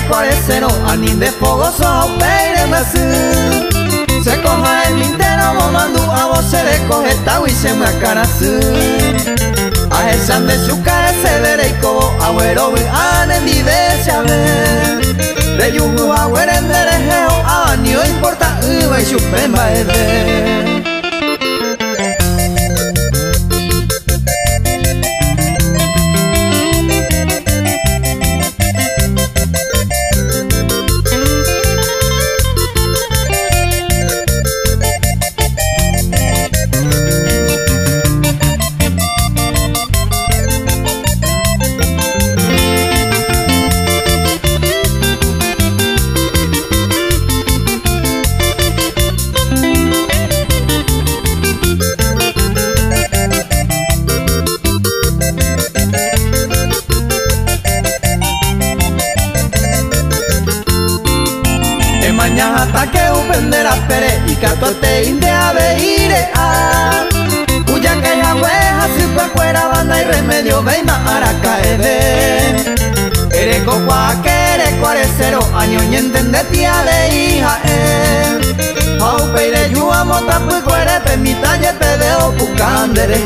cuarecero, anin de fogoso a peire masu. Se coja el intero momando a vos se recoge tawi se me acarasu. A esa de su cara se veré como agüero ane vive se ave. De yugu agüero en derejeo a no importa uva y su pemba ede. Hasta que upende la pere y catote inde a veire a cuya que ya hueja si pa fuera banda y remedio veima araca ede ere coqua que ere cuarecero año y entende tía de hija au peire yu amo tapu cuere pe mi talle pedeo pucandere